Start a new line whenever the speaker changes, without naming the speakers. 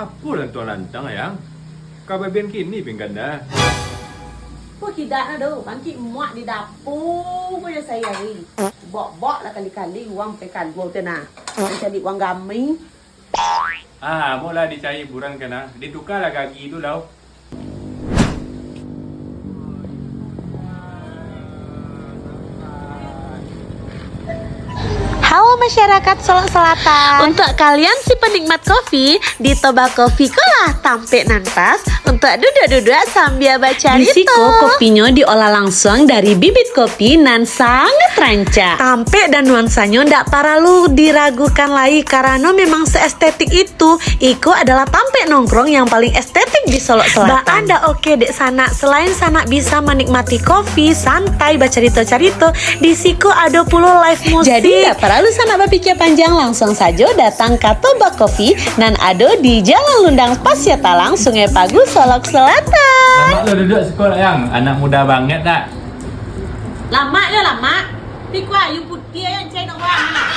Apa lah tuan lantang ayang? Kau bagian kini pinggan dah.
Kau tidak ada, nanti muak di dapur punya saya ni. Bok-bok lah kali-kali uang pekan gua tu nak. Cari uang gaming.
Mula dicari hiburan kena. Ditukar lah kaki tu lau.
Halo masyarakat Solok Selatan. Untuk kalian si penikmat kopi, di Toba Kopi lah tampil nanpas untuk duduk-duduk sambil baca
Di
itu.
siko kopinya diolah langsung dari bibit kopi nan sangat rancak.
Tampil dan nuansanya ndak perlu diragukan lagi karena memang seestetik itu. Iko adalah tampil nongkrong yang paling estetik di Solok Selatan. Ba anda oke dek sana. Selain sana bisa menikmati kopi, santai, baca cerita-cerita, di siko ada puluh live musik.
Jadi tidak perlu sana berpikir panjang, langsung saja datang ke Toba Coffee nan ada di Jalan Lundang Pasir Talang, Sungai Pagu, Solok Selatan.
Lama lo duduk sekolah yang anak muda banget tak?
Lama ya lama. Pikwa you putih yang cai nak orang nak.